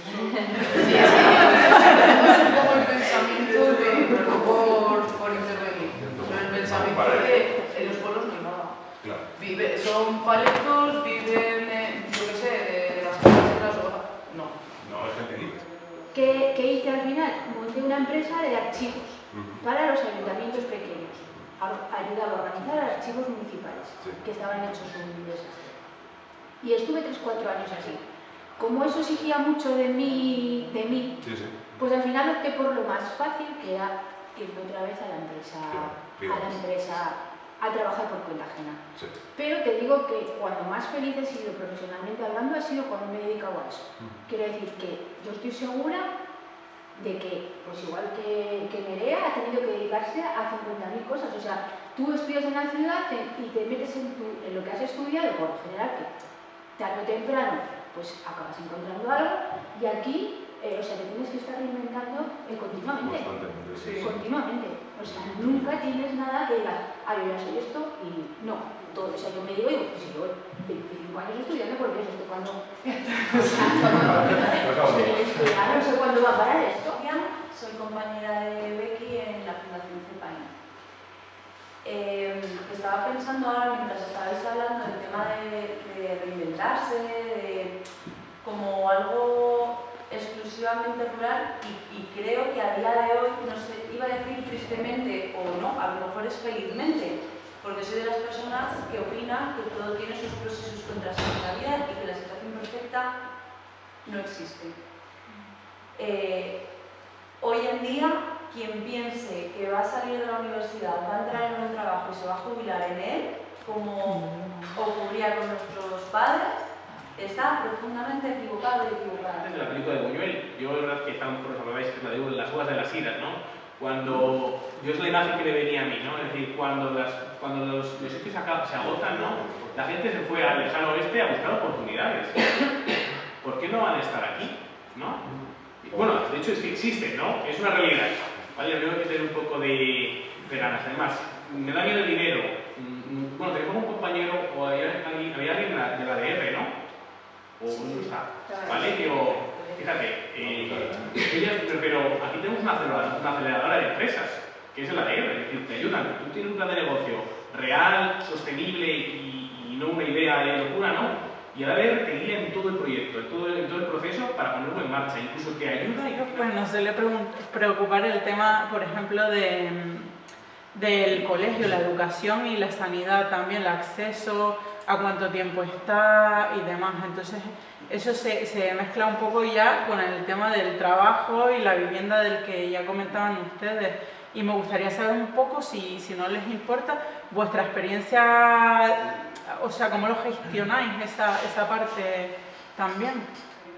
Speaker 7: Sí, es un poco el pensamiento de, perdón por intervenir, el pensamiento de en los pueblos no hay nada.
Speaker 8: Claro.
Speaker 7: Son paletos, viven, yo qué sé, de las casas de las hojas.
Speaker 8: No, es gente libre.
Speaker 9: ¿Qué hice al final? Monté una empresa de archivos para los ayuntamientos pequeños. Ayudaba a organizar archivos municipales que estaban hechos un desastre. Y estuve 3-4 años así. Como eso exigía mucho de mí, pues al final opté por lo más fácil, que era irme otra vez a la empresa, a trabajar por cuenta ajena.
Speaker 8: Sí.
Speaker 9: Pero te digo que cuando más feliz he sido profesionalmente hablando ha sido cuando me he dedicado a eso. Quiero decir que yo estoy segura de que, pues igual que Nerea, ha tenido que dedicarse a 50.000 cosas. O sea, tú estudias en la ciudad y te metes en lo que has estudiado, por lo general, que tarde o temprano, pues acabas encontrando algo, y aquí, o sea, te tienes que estar reinventando continuamente. Continuamente. O sea, nunca tienes nada que digas, yo ya soy esto, y no. Todo, o sea, yo me digo, pues si llevo 25 años estudiando, ¿por qué es esto? ¿Cuándo? O sea, no sé cuándo va a parar esto.
Speaker 10: Soy compañera de Becky en la Fundación CEPAIN. Estaba pensando ahora, mientras estabais hablando del tema de reinventarse, como algo exclusivamente rural, y creo que a día de hoy, no sé, iba a decir tristemente o no, a lo mejor es felizmente, porque soy de las personas que opinan que todo tiene sus pros y sus contras en la vida y que la situación perfecta no existe. Hoy en día, quien piense que va a salir de la universidad, va a entrar en un trabajo y se va a jubilar en él, como ocurría con nuestros padres, está profundamente equivocado y equivocado.
Speaker 6: Antes de la película de Buñuel, yo la verdad que estamos por lo que la digo, las uvas de las iras, ¿no? Cuando yo es la imagen que le venía a mí, ¿no? Es decir, cuando los sitios se agotan, ¿no? La gente se fue al lejano oeste a buscar oportunidades. ¿Por qué no van a estar aquí? ¿No? Y bueno, de hecho es que existen, ¿no? Es una realidad. Vale, yo tengo que tener un poco de ganas. Además, me da miedo el dinero. Bueno, tenemos un compañero, o había alguien de la DR, ¿no? O no está. ¿Vale? Digo, fíjate, pero aquí tenemos una aceleradora de empresas, que es el ADR, es decir, te ayudan. Tú tienes un plan de negocio real, sostenible y no una idea de locura, ¿no? Y el ADR te guía en todo el proyecto, en todo el proceso para ponerlo en marcha, incluso te ayuda.
Speaker 11: Pues nos suele preocupar el tema, por ejemplo, del colegio, la educación y la sanidad también, el acceso, a cuánto tiempo está y demás. Entonces, eso se mezcla un poco ya con el tema del trabajo y la vivienda del que ya comentaban ustedes. Y me gustaría saber un poco, si no les importa, vuestra experiencia, o sea, cómo lo gestionáis esa parte también.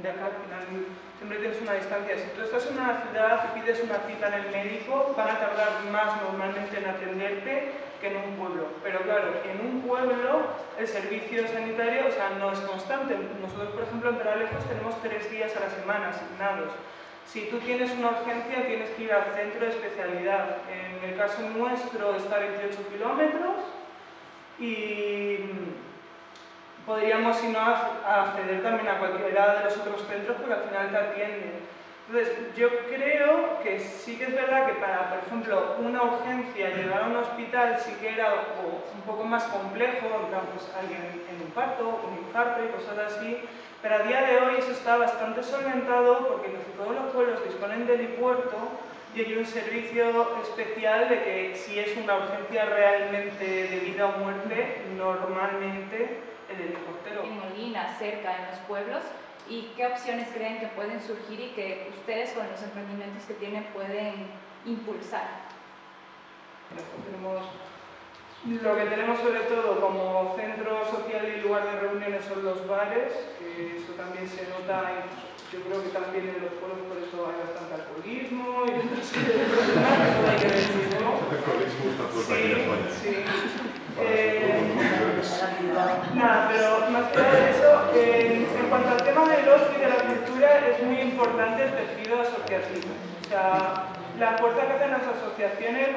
Speaker 5: De acá al final siempre tienes una distancia. Si tú estás en una ciudad y pides una cita en el médico, van a tardar más normalmente en atenderte que en un pueblo. Pero claro, en un pueblo el servicio sanitario, o sea, no es constante. Nosotros, por ejemplo, en Peralejos tenemos 3 días a la semana asignados. Si tú tienes una urgencia, tienes que ir al centro de especialidad. En el caso nuestro está a 28 kilómetros y podríamos, si no, acceder también a cualquiera de los otros centros porque al final te atienden. Entonces, yo creo que sí que es verdad que para, por ejemplo, una urgencia, llegar a un hospital sí que era un poco más complejo, en plan, pues alguien en un parto, un infarto y cosas así, pero a día de hoy eso está bastante solventado porque casi todos los pueblos disponen del helipuerto y hay un servicio especial de que si es una urgencia realmente de vida o muerte, normalmente el helicóptero.
Speaker 12: En Molina, cerca, en los pueblos, y qué opciones creen que pueden surgir y que ustedes con los emprendimientos que tienen pueden impulsar.
Speaker 5: Lo que tenemos sobre todo como centro social y lugar de reuniones son los bares, que eso también se nota, yo creo que también en los pueblos por eso hay bastante alcoholismo y otras serie de problemas, hay que decirlo. Sí. Nada, pero más allá de eso, en cuanto al tema del ocio y de la cultura, es muy importante el tejido asociativo. O sea, la fuerza que hacen las asociaciones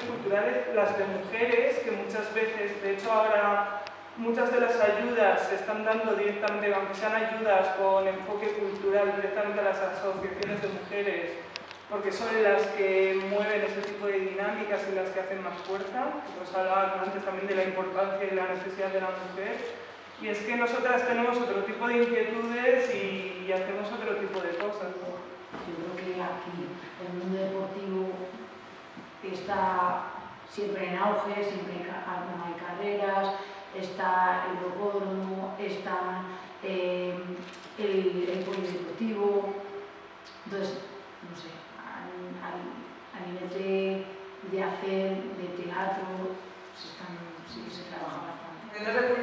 Speaker 5: culturales, las de mujeres, que muchas veces, de hecho ahora muchas de las ayudas se están dando directamente, aunque sean ayudas con enfoque cultural, directamente a las asociaciones de mujeres, porque son las que mueven ese tipo de dinámicas y las que hacen más fuerza. Pues hablaba antes también de la importancia y la necesidad de la mujer. Y es que nosotras tenemos otro tipo de inquietudes y hacemos otro tipo de cosas, ¿no?
Speaker 13: Yo creo que aquí el mundo deportivo está siempre en auge, siempre hay carreras, está el rocódromo, está el polideportivo. Entonces, no sé, a nivel de hacer, de teatro, sí que se trabaja bastante.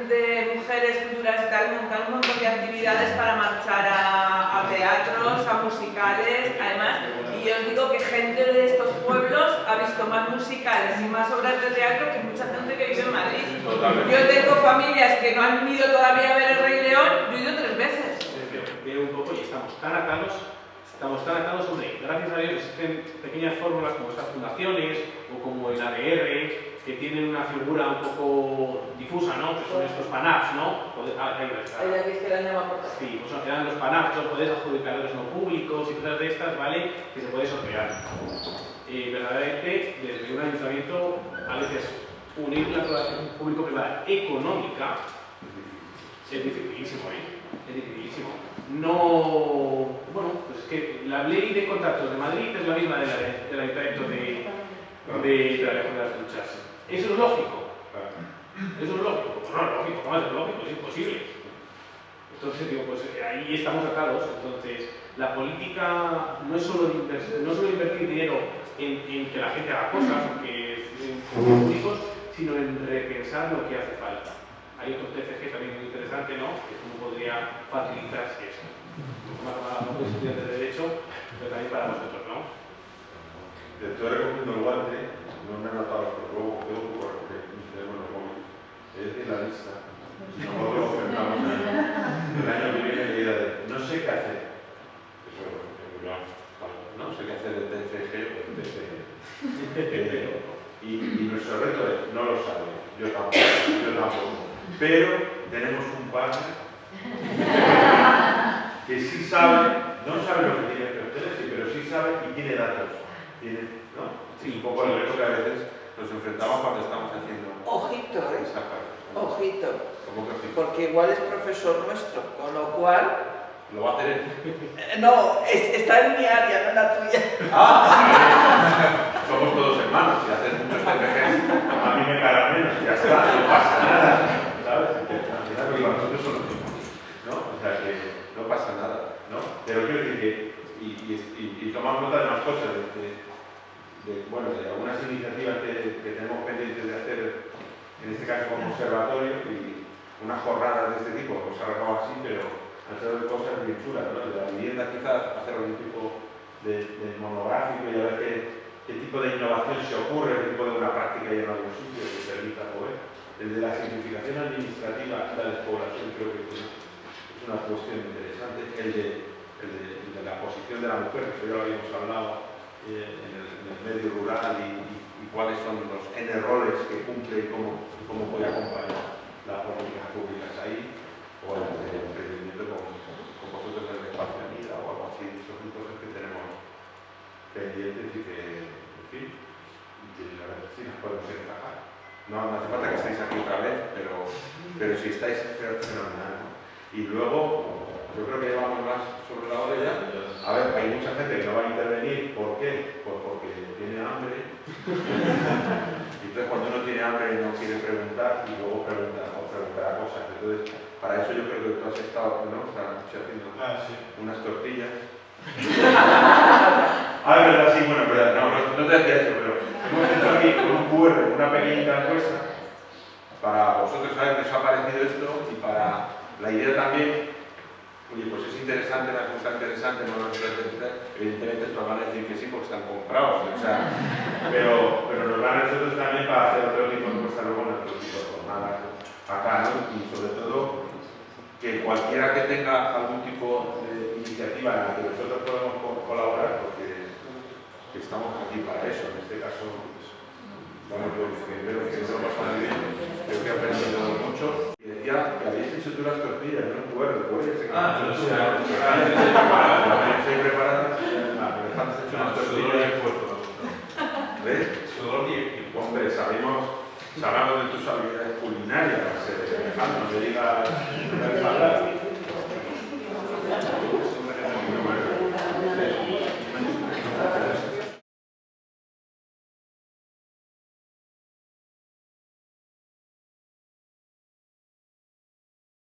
Speaker 1: De mujeres, culturas y tal, montar un montón de actividades para marchar a teatros, a musicales, además, y yo os digo que gente de estos pueblos ha visto más musicales y más obras de teatro que mucha gente que vive en Madrid.
Speaker 2: Totalmente.
Speaker 1: Yo tengo familias que no han ido todavía a ver El Rey León, yo he ido 3 veces.
Speaker 6: Veo un poco y estamos tan atados, hombre, gracias a Dios existen pequeñas fórmulas como estas fundaciones o como el ADR, que tienen una figura un poco difusa, ¿no? Que son estos PANAPs, ¿no? Ahí está. Sí, pues eran los PANAPs, son poderes adjudicadores no públicos y cosas de estas, ¿vale? Que se puede sortear. Verdaderamente, desde un ayuntamiento, a veces unir la colaboración público-privada económica es dificilísimo, ¿eh? Es dificilísimo. No... Bueno, pues es que la ley de contratos de Madrid es la misma del ayuntamiento de la Región de las Duchas. ¿Eso es lógico? ¿Eso es lógico? Pues no es lógico, ¿cómo es lógico? Es imposible. Entonces, digo, pues ahí estamos atados. Entonces, la política no es solo invertir dinero en que la gente haga cosas, o que en públicos, sino en repensar lo que hace falta. Hay otro TFG también muy interesante, ¿no? Que cómo podría facilitarse eso. Más para los estudiantes de Derecho, pero también para vosotros, ¿no?
Speaker 2: Te estoy recogiendo el guante, no me he notado, pero luego tengo que teléfono móvil. Es de la lista. Nosotros ofertamos el año que viene la idea de no sé qué hacer. Eso no sé qué hacer del TFG o del TFG. Y nuestro reto es, no lo sabe, yo tampoco. Pero tenemos un partner que sí sabe, no sabe lo que tiene que ustedes, sí, pero sí sabe y tiene datos. ¿No? Sí, un poco el reto que a veces nos enfrentamos cuando estamos haciendo
Speaker 1: ojito,
Speaker 2: esa parte.
Speaker 1: Ojito.
Speaker 2: ¿Cómo que ojito?
Speaker 1: Porque igual es profesor nuestro, con lo cual...
Speaker 2: ¿Lo va a hacer él?
Speaker 1: No, está en mi área, no en la tuya.
Speaker 2: Somos todos hermanos, si haces muchos TFGs, a mí me pagan menos, ya está, no pasa nada. ¿Sabes? Al final lo que nosotros son los mismos, ¿no? O sea que no pasa nada, ¿no? Pero quiero decir que y tomamos nota de más cosas, de algunas iniciativas que tenemos pendientes de hacer, en este caso como observatorio, y unas jornadas de este tipo, pues se arrancado así, pero han sido cosas bien chulas, ¿no? De la vivienda quizás hacer algún tipo de monográfico y a ver qué tipo de innovación se ocurre, qué tipo de una práctica hay en algún sitio que permita poder. El de la simplificación administrativa y la despoblación creo que es una cuestión interesante. El de la posición de la mujer, que eso ya lo habíamos hablado en el medio rural y cuáles son los N roles que cumple y cómo puede acompañar las políticas públicas ahí, o el emprendimiento con vosotros en el espacio de vida o algo así. Son pero si estáis fenomenal, ¿no? Y luego, yo creo que llevamos más sobre la hora ya. A ver, hay mucha gente que no va a intervenir. ¿Por qué? Pues porque tiene hambre. Entonces, cuando uno tiene hambre no quiere preguntar y luego preguntará cosas. Entonces, para eso yo creo que tú has estado, ¿no? Esta noche haciendo unas tortillas. Ah, es verdad, sí, bueno, pero no te decía eso, pero hemos hecho aquí con un QR una pequeñita encuesta para vosotros saber qué os ha parecido esto y para la idea también. Oye, pues es interesante, me resulta interesante, no nos evidentemente estos van a decir que sí porque están comprados, o sea, pero nos van a nosotros también para hacer otro tipo de encuesta luego en otro tipo de jornadas acá, ¿no? Y sobre todo que cualquiera que tenga algún tipo de iniciativa en la que nosotros podemos colaborar, porque estamos aquí para eso, en este caso, vamos, yo creo que no pasa muy bien, creo que he aprendido mucho. Y decía que habéis hecho tú las tortillas, ¿no? Bueno, pues estoy preparada, pero has hecho unas tortillas. ¿Ves? Hombre, sabemos de tus habilidades culinarias, no te diga